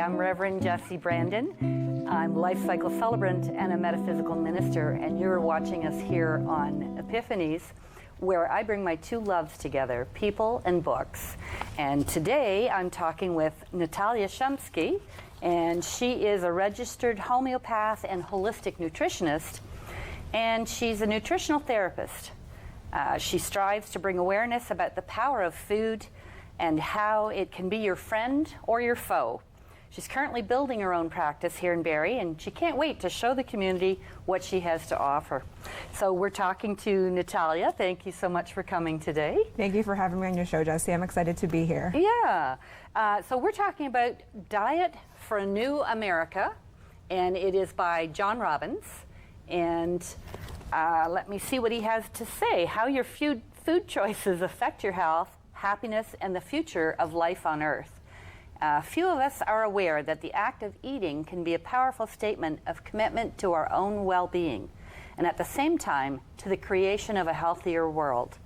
I'm Reverend Jessie Brandon. I'm life cycle celebrant and a metaphysical minister, and you're watching us here on Epiphanies, where I bring my two loves together, people and books. And today I'm talking with Natalya Shumsky, and she is a registered homeopath and holistic nutritionist, and she's a nutritional therapist. She strives to bring awareness about the power of food and how it can be your friend or your foe. She's currently building her own practice here in Barrie, and she can't wait to show the community what she has to offer. So we're talking to Natalya. Thank you so much for coming today. Thank you for having me on your show, Jessie. I'm excited to be here. Yeah. So we're talking about Diet for a New America, and it is by John Robbins. And let me see what he has to say. How your food choices affect your health, happiness, and the future of life on Earth. Few of us are aware that the act of eating can be a powerful statement of commitment to our own well-being, and at the same time, to the creation of a healthier world.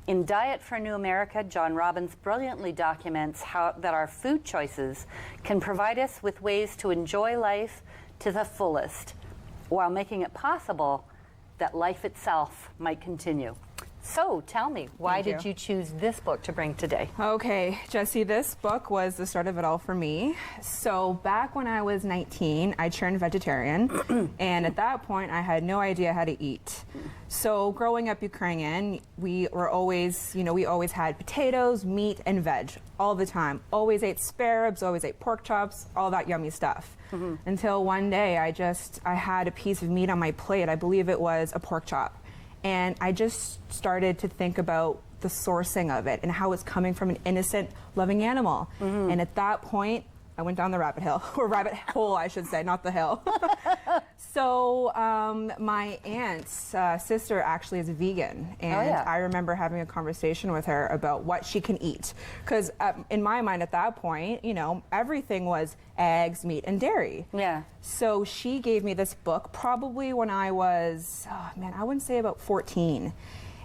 In Diet for a New America, John Robbins brilliantly documents how that our food choices can provide us with ways to enjoy life to the fullest, while making it possible that life itself might continue. So tell me, why did you choose this book to bring today? Okay, Jessie, this book was the start of it all for me. So back when I was 19, I turned vegetarian, and at that point, I had no idea how to eat. So growing up Ukrainian, we always had potatoes, meat, and veg all the time. Always ate spare ribs, always ate pork chops, all that yummy stuff. Until one day, I had a piece of meat on my plate. I believe it was a pork chop. And I just started to think about the sourcing of it and how it's coming from an innocent, loving animal. And at that point, I went down the rabbit hill, or rabbit hole, I should say, not the hill. So my aunt's sister actually is a vegan, and I remember having a conversation with her about what she can eat. Because in my mind at that point, everything was eggs, meat, and dairy. Yeah. So she gave me this book probably when I was, I wouldn't say about 14.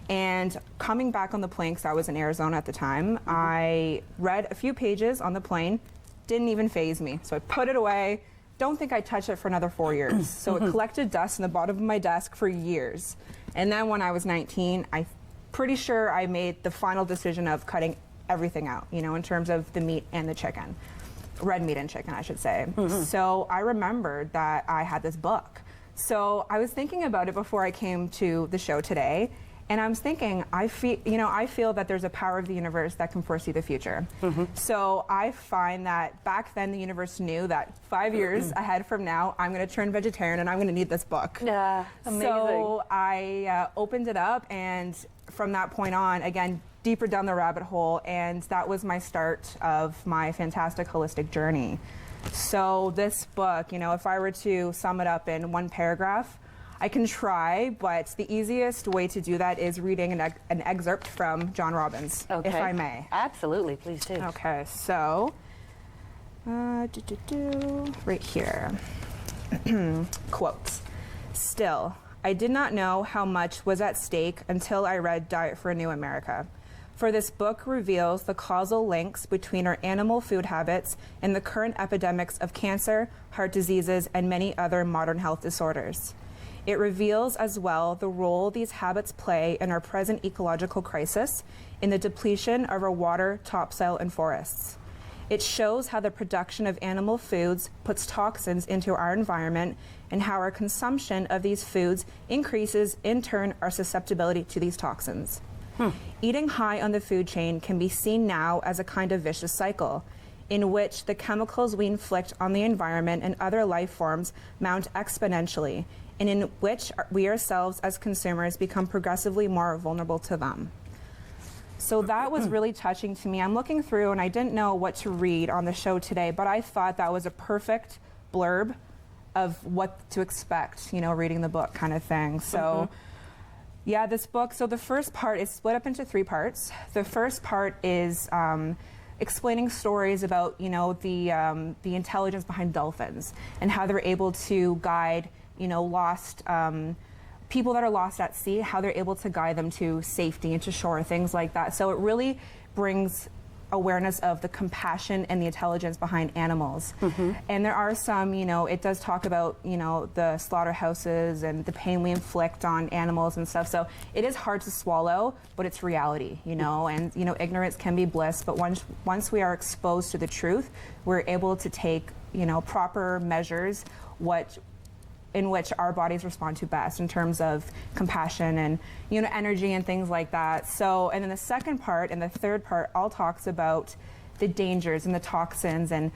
And coming back on the plane, because I was in Arizona at the time, I read a few pages on the plane, didn't even faze me. So I put it away. Don't think I touched it for another 4 years. So it collected dust in the bottom of my desk for years. And then when I was 19, I'm pretty sure I made the final decision of cutting everything out, in terms of the meat and the chicken. Red meat and chicken, I should say. So I remembered that I had this book. So I was thinking about it before I came to the show today. And I was thinking, I feel that there's a power of the universe that can foresee the future. So I find that back then the universe knew that 5 years ahead from now, I'm going to turn vegetarian and I'm going to need this book. Yeah, amazing. So I opened it up, and from that point on, again, deeper down the rabbit hole, and that was my start of my fantastic holistic journey. So this book, if I were to sum it up in one paragraph, I can try, but the easiest way to do that is reading an excerpt from John Robbins, if I may. Absolutely, please do. Okay, so, right here. Quote, "Still, I did not know how much was at stake until I read Diet for a New America. For this book reveals the causal links between our animal food habits and the current epidemics of cancer, heart diseases, and many other modern health disorders. It reveals as well the role these habits play in our present ecological crisis, in the depletion of our water, topsoil, and forests. It shows how the production of animal foods puts toxins into our environment, and how our consumption of these foods increases, in turn, our susceptibility to these toxins. Eating high on the food chain can be seen now as a kind of vicious cycle, in which the chemicals we inflict on the environment and other life forms mount exponentially, and in which we ourselves as consumers become progressively more vulnerable to them." So that was really touching to me. I'm looking through and I didn't know what to read on the show today, but I thought that was a perfect blurb of what to expect, reading the book kind of thing. So yeah, this book, so the first part is split up into 3 parts. The first part is explaining stories about, the intelligence behind dolphins and how they're able to guide, lost people that are lost at sea, how they're able to guide them to safety and to shore, things like that. So it really brings awareness of the compassion and the intelligence behind animals. And there are some, it does talk about, the slaughterhouses and the pain we inflict on animals and stuff. So it is hard to swallow, but it's reality, and, ignorance can be bliss. But once we are exposed to the truth, we're able to take, proper measures, in which our bodies respond to best in terms of compassion and energy and things like that. So, and then the second part and the third part all talks about the dangers and the toxins and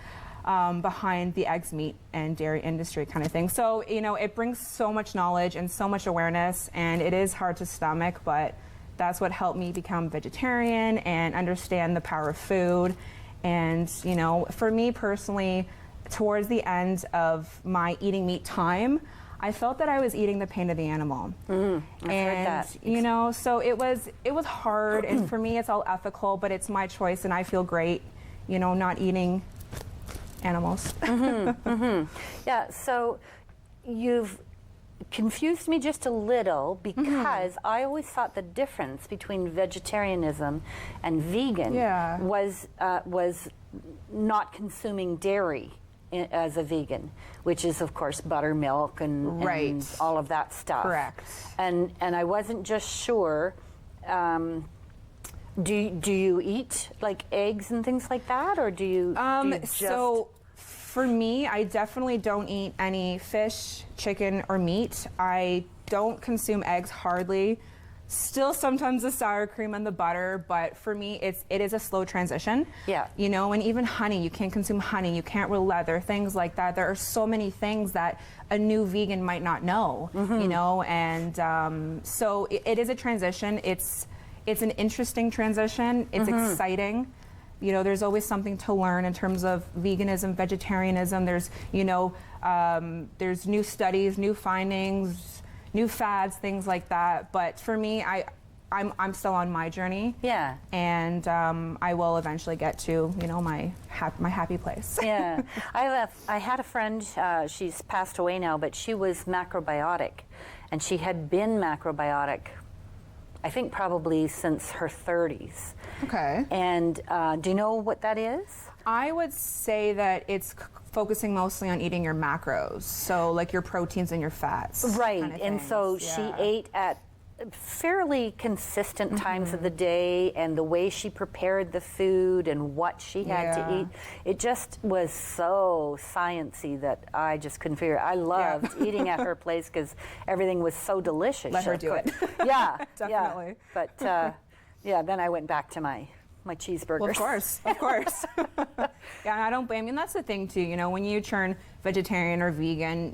behind the eggs, meat, and dairy industry kind of thing. So, it brings so much knowledge and so much awareness, and it is hard to stomach, but that's what helped me become vegetarian and understand the power of food. And, for me personally, towards the end of my eating meat time, I felt that I was eating the pain of the animal. I've heard that. So it was hard, and for me it's all ethical, but it's my choice, and I feel great, not eating animals. Yeah, so you've confused me just a little, because I always thought the difference between vegetarianism and vegan was not consuming dairy as a vegan, which is of course buttermilk and all of that stuff. Correct. And I wasn't just sure. Do you eat like eggs and things like that, or do you just... So for me, I definitely don't eat any fish, chicken, or meat. I don't consume eggs hardly. Still sometimes the sour cream and the butter, but for me it is a slow transition. Yeah. And even honey, you can't consume honey, you can't roll leather, things like that. There are so many things that a new vegan might not know, and so it is a transition. It's an interesting transition. It's exciting. There's always something to learn in terms of veganism, vegetarianism. There's, there's new studies, new findings, new fads, things like that. But for me, I'm still on my journey. Yeah. And I will eventually get to, my happy place. Yeah. I had a friend, she's passed away now, but she was macrobiotic. And she had been macrobiotic, I think probably since her 30s. Okay. And do you know what that is? I would say that it's focusing mostly on eating your macros, so like your proteins and your fats. Right, kind of and things. so she ate at fairly consistent times of the day, and the way she prepared the food and what she had to eat, it just was so sciencey that I just couldn't figure it. I loved eating at her place because everything was so delicious. Let her do it. Yeah, definitely. Yeah. But then I went back to my cheeseburgers. Well, of course. Yeah, and I don't blame you. And that's the thing too. When you turn vegetarian or vegan,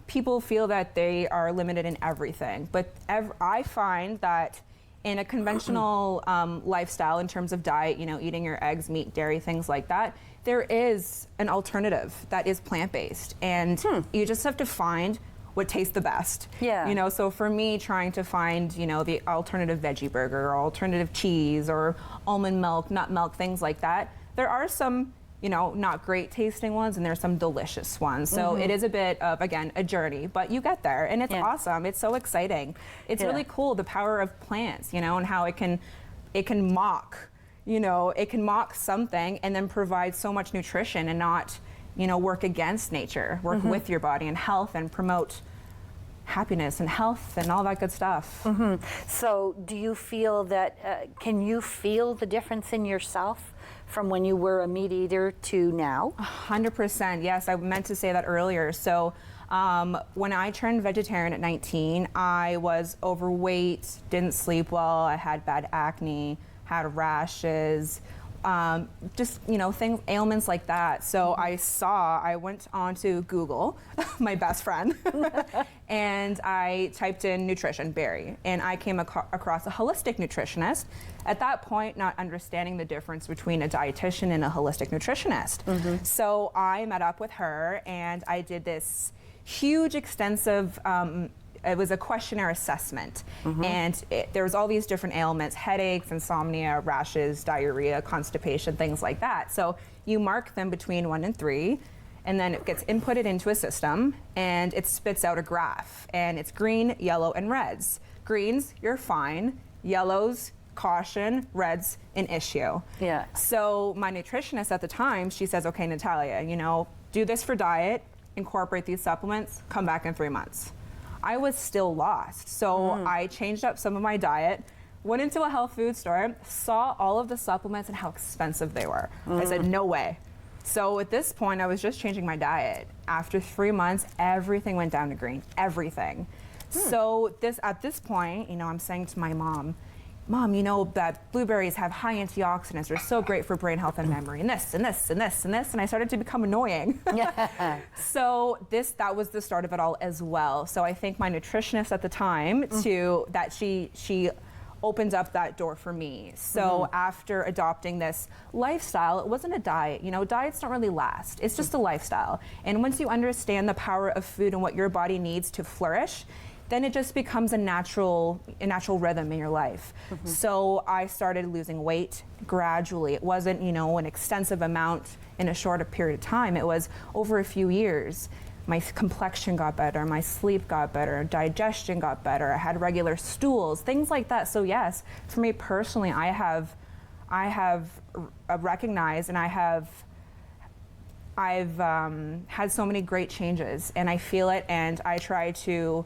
people feel that they are limited in everything. But I find that in a conventional lifestyle, in terms of diet, eating your eggs, meat, dairy, things like that, there is an alternative that is plant-based, and you just have to find what tastes the best. Yeah. So for me, trying to find, the alternative veggie burger or alternative cheese or almond milk, nut milk, things like that, there are some, not great tasting ones, and there's some delicious ones. So it is a bit of, again, a journey, but you get there, and it's awesome. It's so exciting. It's really cool, the power of plants, and how it can mock, it can mock something and then provide so much nutrition and not, work against nature, work with your body and health and promote happiness and health and all that good stuff. So do you feel that, can you feel the difference in yourself from when you were a meat eater to now? 100%, yes, I meant to say that earlier. So when I turned vegetarian at 19, I was overweight, didn't sleep well, I had bad acne, had rashes, just, things, ailments like that. So I went onto Google, my best friend, and I typed in nutrition, Barry, and I came across a holistic nutritionist. At that point, not understanding the difference between a dietitian and a holistic nutritionist. So I met up with her, and I did this huge, extensive, it was a questionnaire assessment, and there was all these different ailments: headaches, insomnia, rashes, diarrhea, constipation, things like that. So you mark them between 1 and 3, and then it gets inputted into a system, and it spits out a graph, and it's green, yellow, and reds. Greens, you're fine. Yellows, caution, red's an issue. Yeah. So my nutritionist at the time, she says, okay, Natalya, you know, do this for diet, incorporate these supplements, come back in 3 months. I was still lost. So I changed up some of my diet, went into a health food store, saw all of the supplements and how expensive they were. I said, no way. So at this point, I was just changing my diet. After 3 months, everything went down to green, everything. So at this point, you know, I'm saying to my mom, you know that blueberries have high antioxidants. They're so great for brain health and memory, and this, and this, and this, and this. And I started to become annoying. Yeah. So that was the start of it all as well. So I thank my nutritionist at the time that she opened up that door for me. So after adopting this lifestyle, it wasn't a diet. You know, diets don't really last. It's just a lifestyle. And once you understand the power of food and what your body needs to flourish, then it just becomes a natural rhythm in your life. So I started losing weight gradually. It wasn't, you know, an extensive amount in a shorter period of time. It was over a few years. My complexion got better, my sleep got better, digestion got better, I had regular stools, things like that. So yes, for me personally, I have recognized and I've had so many great changes, and I feel it, and I try to,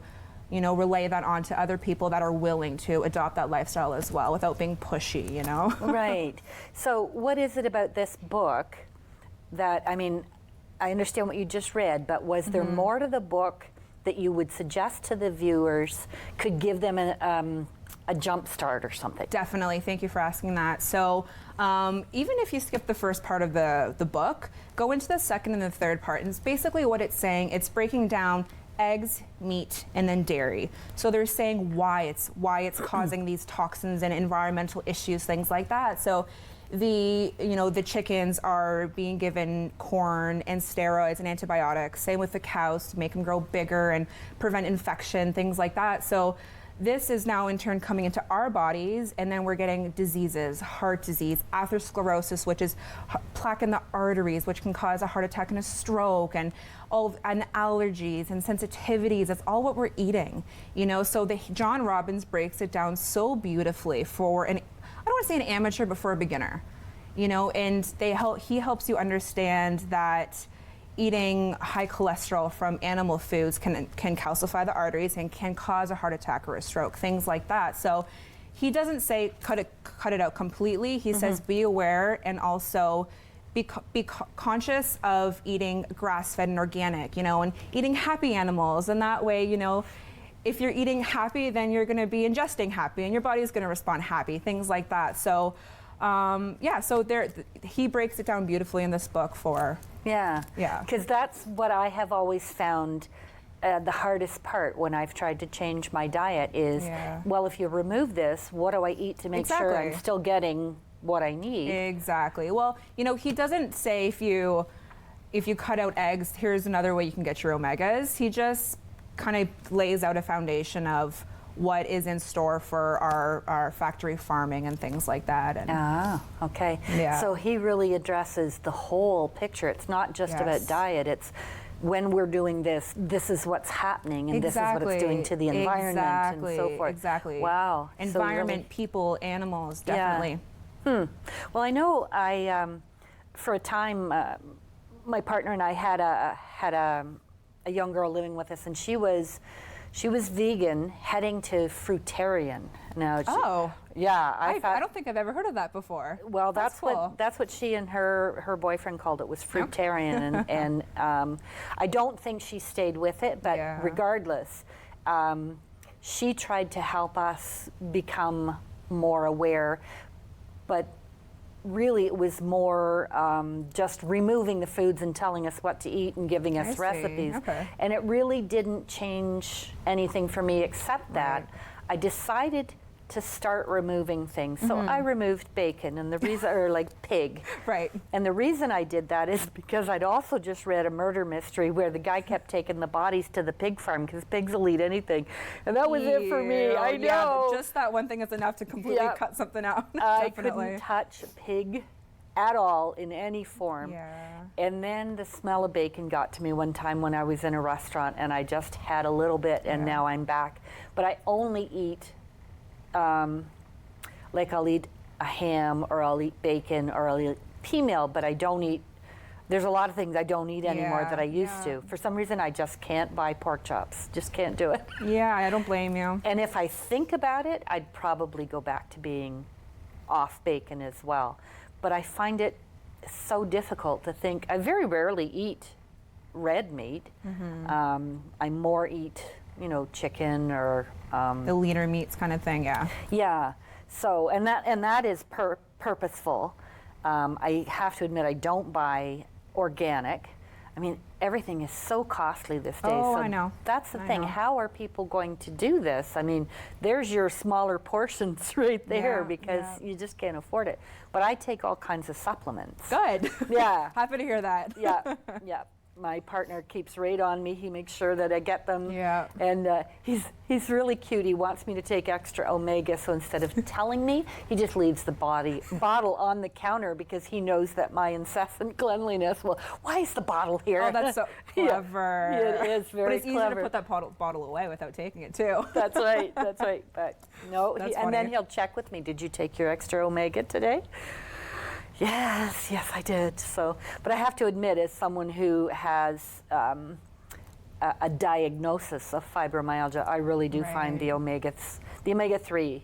you know, relay that on to other people that are willing to adopt that lifestyle as well without being pushy, you know? Right. So what is it about this book that, I mean, I understand what you just read, but was there more to the book that you would suggest to the viewers could give them a jump start or something? Definitely. Thank you for asking that. So even if you skip the first part of the book, go into the second and the third part. And it's basically what it's saying. It's breaking down eggs, meat, and then dairy. So they're saying why it's causing these toxins and environmental issues, things like that. So the chickens are being given corn and steroids and antibiotics. Same with the cows to make them grow bigger and prevent infection, things like that. So this is now in turn coming into our bodies, and then we're getting diseases, heart disease, atherosclerosis, which is plaque in the arteries, which can cause a heart attack and a stroke, and allergies and sensitivities. That's all what we're eating, you know. So John Robbins breaks it down so beautifully for I don't want to say an amateur, but for a beginner, you know. And he helps you understand that eating high cholesterol from animal foods can calcify the arteries and can cause a heart attack or a stroke, things like that. So he doesn't say cut it out completely. He says be aware, and also be conscious of eating grass-fed and organic, you know, and eating happy animals. And that way, you know, if you're eating happy, then you're going to be ingesting happy, and your body is going to respond happy, things like that. So so he breaks it down beautifully in this book for. Yeah. Because that's what I have always found the hardest part when I've tried to change my diet is, well, if you remove this, what do I eat to make sure I'm still getting what I need? Exactly. Well, you know, he doesn't say if you cut out eggs, here's another way you can get your omegas. He just kind of lays out a foundation of what is in store for our factory farming and things like that. And okay. Yeah. So he really addresses the whole picture. It's not just about diet. It's when we're doing this is what's happening, and this is what it's doing to the environment and so forth. Exactly. Wow. Environment, people, animals, definitely. Well, I know for a time, my partner and I had a young girl living with us, and she was vegan, heading to fruitarian. Now, I don't think I've ever heard of that before. Well, that's cool. what she and her boyfriend called it, was fruitarian, and I don't think she stayed with it, but regardless, she tried to help us become more aware, but really it was more just removing the foods and telling us what to eat and giving us recipes. Okay. And it really didn't change anything for me, except that I decided to start removing things. So I removed bacon, and the reason, or like pig. Right. And the reason I did that is because I'd also just read a murder mystery where the guy kept taking the bodies to the pig farm because pigs will eat anything. And that was it for me. I know. Yeah, just that one thing is enough to completely cut something out. I couldn't touch pig at all in any form. Yeah. And then the smell of bacon got to me one time when I was in a restaurant, and I just had a little bit, and now I'm back. But I only eat like I'll eat a ham or I'll eat bacon or I'll eat pea meal, but I don't eat, there's a lot of things I don't eat anymore that I used to. For some reason, I just can't buy pork chops. Just can't do it. Yeah, I don't blame you. And if I think about it, I'd probably go back to being off bacon as well. But I find it so difficult to think. I very rarely eat red meat. I more eat, chicken or The leaner meats kind of thing, yeah. yeah. So and that is purposeful. I have to admit I don't buy organic. I mean, everything is so costly this day. Oh, so I know. That's the thing. know. How are people going to do this? I mean, there's your smaller portions right there because you just can't afford it. But I take all kinds of supplements. Good. Yeah. Happy to hear that. Yeah, yeah. My partner keeps right on me. He makes sure that I get them. Yeah. And he's really cute. He wants me to take extra omega, so instead of telling me, he just leaves the bottle on the counter because he knows that my incessant cleanliness will. Why is the bottle here? Oh, that's so clever. Yeah, it is very But it's easy clever. to put that bottle away without taking it too. That's right. That's right. But no, That's and then funny. he'll check with me. Did you take your extra omega today? Yes, I did. So, but I have to admit, as someone who has a diagnosis of fibromyalgia, I really do find the omega-3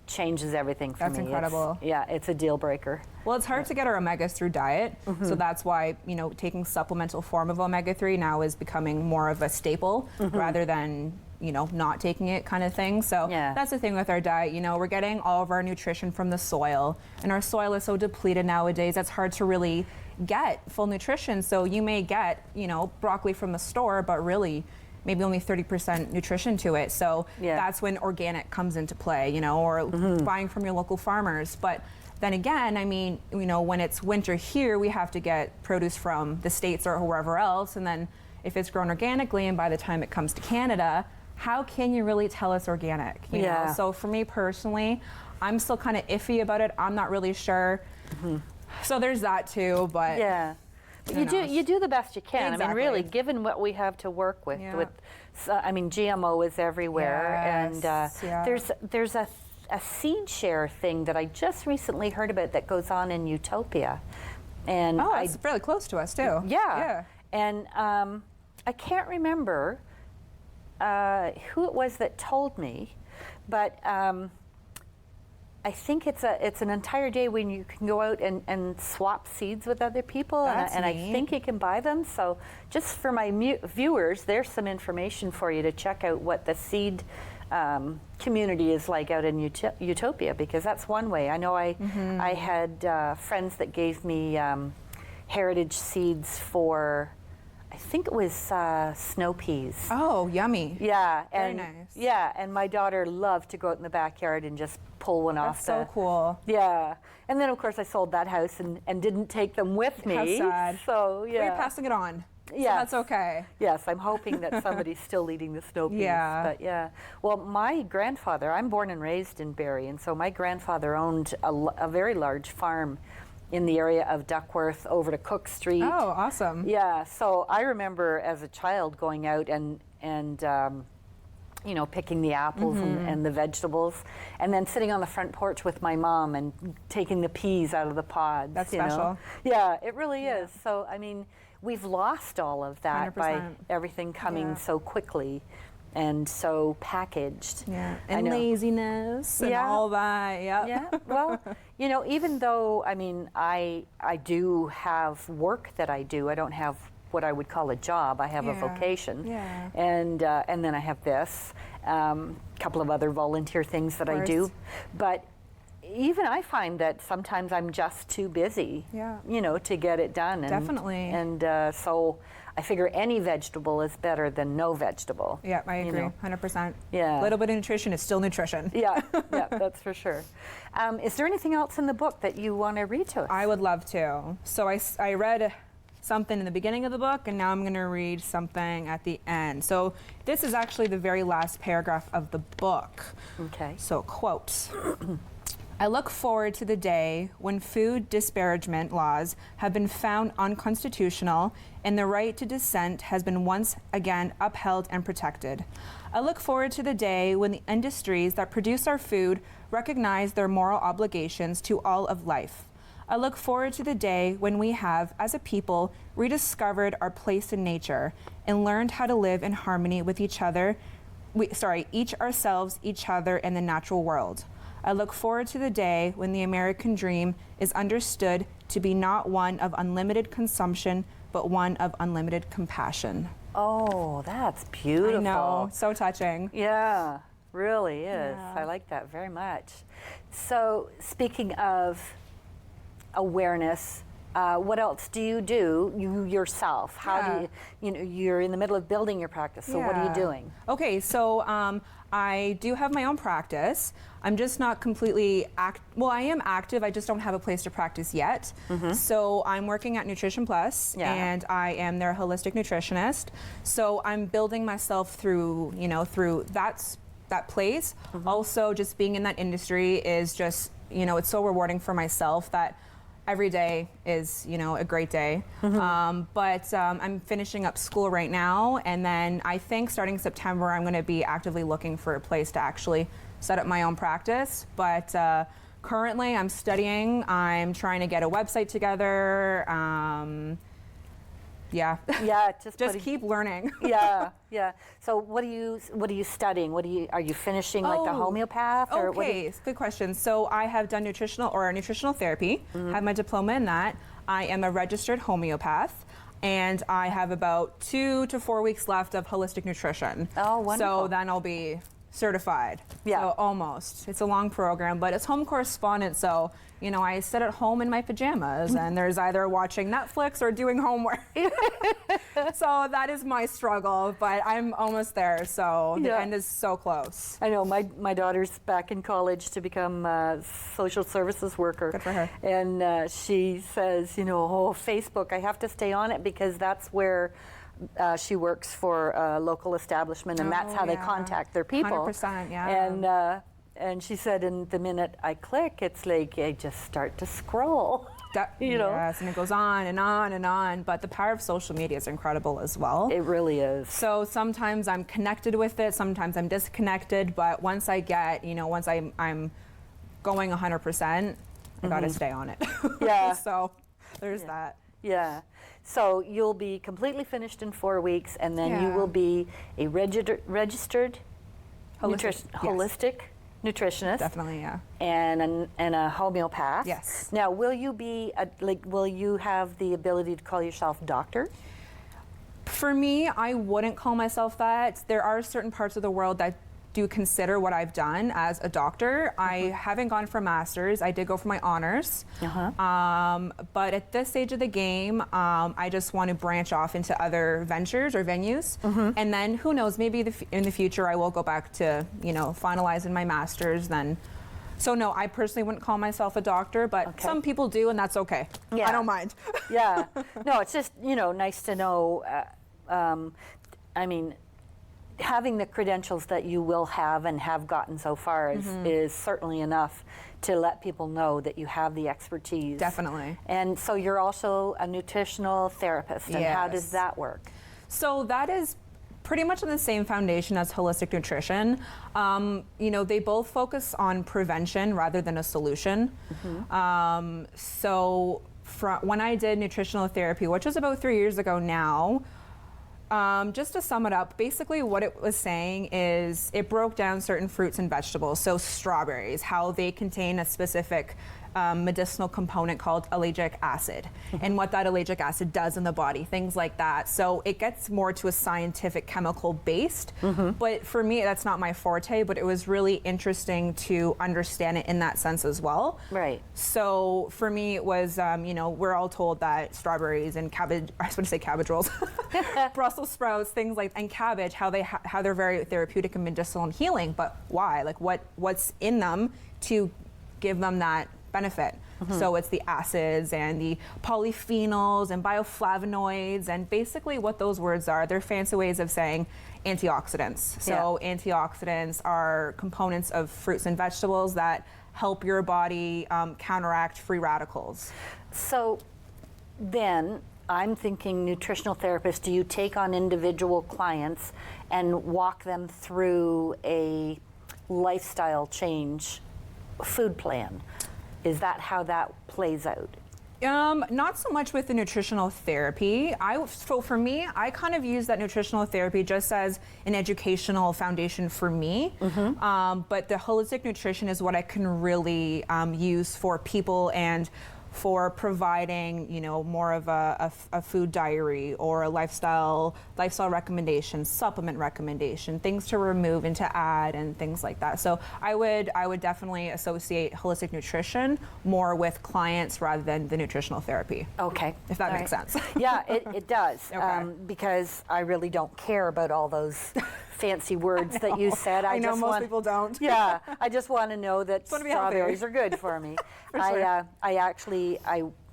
changes everything for That's me. incredible. It's a deal breaker. Well, it's hard to get our omegas through diet, so that's why taking supplemental form of omega-3 now is becoming more of a staple rather than not taking it kind of thing. So that's the thing with our diet. We're getting all of our nutrition from the soil, and our soil is so depleted nowadays. That's hard to really get full nutrition. So you may get broccoli from the store, but really maybe only 30% nutrition to it. So that's when organic comes into play, or buying from your local farmers. But then again, I mean, when it's winter here, we have to get produce from the States or wherever else. And then if it's grown organically and by the time it comes to Canada, how can you really tell it's organic? You know? So for me personally, I'm still kind of iffy about it. I'm not really sure. So there's that too, but But you do the best you can. Exactly. I mean, really, given what we have to work with, I mean, GMO is everywhere, and there's a seed share thing that I just recently heard about that goes on in Utopia, and it's fairly close to us too. And I can't remember who it was that told me, but I think it's an entire day when you can go out and swap seeds with other people, and I think you can buy them. So just for my viewers, there's some information for you to check out what the seed community is like out in Utopia, because that's one way. I know I had friends that gave me heritage seeds for, I think it was snow peas. Oh, yummy. Yeah. Very and nice. Yeah, and my daughter loved to go out in the backyard and just pull one off. That's so cool. Yeah. And then, of course, I sold that house and didn't take them with me. How sad. So, yeah. We're passing it on. Yes. So that's okay. Yes, I'm hoping that somebody's still eating the snow peas. Yeah. But yeah. Well, my grandfather, I'm born and raised in Barrie, and so my grandfather owned a very large farm in the area of Duckworth over to Cook Street. Oh, awesome. Yeah, so I remember as a child going out and picking the apples and the vegetables, and then sitting on the front porch with my mom and taking the peas out of the pods. That's you know? special. Yeah, it really is. So, I mean, we've lost all of that 100%. by everything coming so quickly and so packaged. Yeah, I and know. laziness and all that. Yeah, well, even though, I mean, I do have work that I do, I don't have what I would call a job. I have a vocation. Yeah. And then I have this, couple of other volunteer things that I do. But even I find that sometimes I'm just too busy, to get it done. And, Definitely. And so I figure any vegetable is better than no vegetable. Yeah, I agree, 100%. Yeah. A little bit of nutrition is still nutrition. Yeah, that's for sure. Is there anything else in the book that you want to read to us? I would love to. So I read something in the beginning of the book, and now I'm going to read something at the end. So this is actually the very last paragraph of the book. Okay. So, quote, I look forward to the day when food disparagement laws have been found unconstitutional and the right to dissent has been once again upheld and protected. I look forward to the day when the industries that produce our food recognize their moral obligations to all of life. I look forward to the day when we have, as a people, rediscovered our place in nature and learned how to live in harmony with each other, each ourselves, each other, and the natural world. I look forward to the day when the American dream is understood to be not one of unlimited consumption, but one of unlimited compassion. Oh, that's beautiful. I know, so touching. Yeah, really is. Yeah. I like that very much. So, speaking of awareness, what else do you do you yourself? How do you're in the middle of building your practice, so what are you doing? Okay, so I do have my own practice. I'm just not completely I am active, I just don't have a place to practice yet. So I'm working at Nutrition Plus, and I am their holistic nutritionist. So I'm building myself through, through that place. Also, just being in that industry is just, it's so rewarding for myself that every day is, a great day. But I'm finishing up school right now, and then I think starting September, I'm going to be actively looking for a place to actually set up my own practice. But currently, I'm studying. I'm trying to get a website together. Just keep learning. Yeah. So what are you studying? Are you finishing like the homeopath? Or Okay, good question. So I have done nutritional therapy, have my diploma in that. I am a registered homeopath, and I have about 2 to 4 weeks left of holistic nutrition. Oh, wonderful. So then I'll be certified. Yeah. So almost. It's a long program, but it's home correspondence, so I sit at home in my pajamas and there's either watching Netflix or doing homework. So that is my struggle, but I'm almost there, so the end is so close. I know, my daughter's back in college to become a social services worker. Good for her. And she says, Facebook, I have to stay on it because that's where she works for a local establishment, and that's how they contact their people. 100%, yeah. And she said, and the minute I click, it's like I just start to scroll. Yes, and it goes on and on and on. But the power of social media is incredible as well. It really is. So sometimes I'm connected with it, sometimes I'm disconnected. But once I get, once I'm going 100%, I gotta stay on it. Yeah. So there's that. Yeah. So you'll be completely finished in 4 weeks, and then you will be a registered holistic nutritionist. Definitely, yeah. And a homeopath. Yes. Now, will you be will you have the ability to call yourself doctor? For me, I wouldn't call myself that. There are certain parts of the world that do consider what I've done as a doctor. I haven't gone for master's. I did go for my honors. But at this stage of the game, I just want to branch off into other ventures or venues. And then who knows, maybe in the future I will go back to, finalizing my master's then. So no, I personally wouldn't call myself a doctor, but some people do, and that's okay. Yeah. I don't mind. Yeah. No, it's just, nice to know. Having the credentials that you will have and have gotten so far is certainly enough to let people know that you have the expertise. Definitely. And so you're also a nutritional therapist. And how does that work? So that is pretty much on the same foundation as holistic nutrition. They both focus on prevention rather than a solution. So when I did nutritional therapy, which was about 3 years ago now, just to sum it up, basically what it was saying is it broke down certain fruits and vegetables. So strawberries, how they contain a specific medicinal component called ellagic acid, and what that ellagic acid does in the body, things like that. So it gets more to a scientific chemical based, but for me, that's not my forte, but it was really interesting to understand it in that sense as well. Right. So for me, it was, we're all told that strawberries and cabbage, I was going to say cabbage rolls, Brussels sprouts, things like, and cabbage, how they're very therapeutic and medicinal and healing, but why? Like what's in them to give them that benefit? So it's the acids and the polyphenols and bioflavonoids, and basically what those words are, they're fancy ways of saying antioxidants. So antioxidants are components of fruits and vegetables that help your body counteract free radicals. So then I'm thinking nutritional therapist, do you take on individual clients and walk them through a lifestyle change food plan? Is that how that plays out? Not so much with the nutritional therapy. So for me, I kind of use that nutritional therapy just as an educational foundation for me. But the holistic nutrition is what I can really use for people and for providing, you know, more of a food diary or a lifestyle recommendation, supplement recommendation, things to remove and to add and things like that. So I would definitely associate holistic nutrition more with clients rather than the nutritional therapy. Okay. If that makes sense. Yeah, it does. Okay. Because I really don't care about all those fancy words that you said. I know most people don't. Yeah, I just want to know that wanna be strawberries healthy. are good for me. For sure.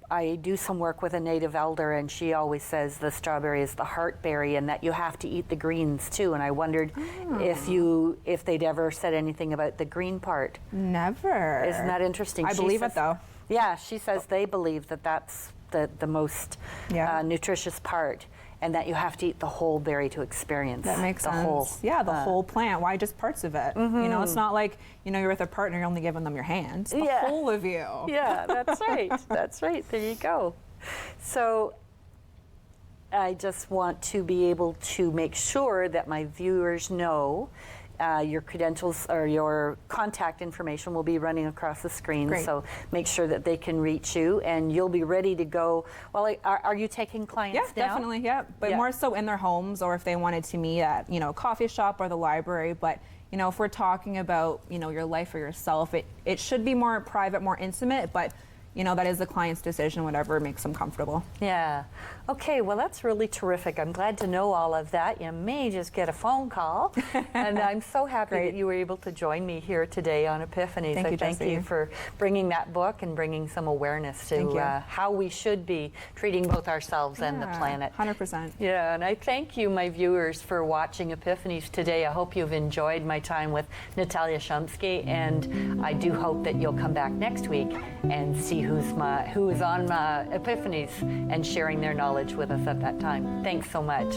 I do some work with a native elder, and she always says the strawberry is the heart berry, and that you have to eat the greens too. And I wondered if they'd ever said anything about the green part. Never. Isn't that interesting? I believe it though. Yeah, she says they believe that that's the most nutritious part, and that you have to eat the whole berry to experience That makes the sense. whole. The whole plant. Why just parts of it? You know, it's not like, you know, you're with a partner, you're only giving them your hand. It's the whole of you. Yeah, that's right. That's right. There you go. So I just want to be able to make sure that my viewers know your credentials or your contact information will be running across the screen. Great. So make sure that they can reach you, and you'll be ready to go. Well, are you taking clients Yeah, now? definitely, yeah. But more so in their homes, or if they wanted to meet at, you know, a coffee shop or the library. But, you know, if we're talking about, you know, your life or yourself, it should be more private, more intimate, but, you know, that is the client's decision, whatever makes them comfortable. Yeah. Okay, well, that's really terrific. I'm glad to know all of that. You may just get a phone call. And I'm so happy that you were able to join me here today on Epiphanies. Thank you, Thank Jessie. you for bringing that book and bringing some awareness to how we should be treating both ourselves and the planet. 100%. Yeah, and I thank you, my viewers, for watching Epiphanies today. I hope you've enjoyed my time with Natalya Shumsky, and I do hope that you'll come back next week and see who is on Epiphanies and sharing their knowledge with us at that time. Thanks so much.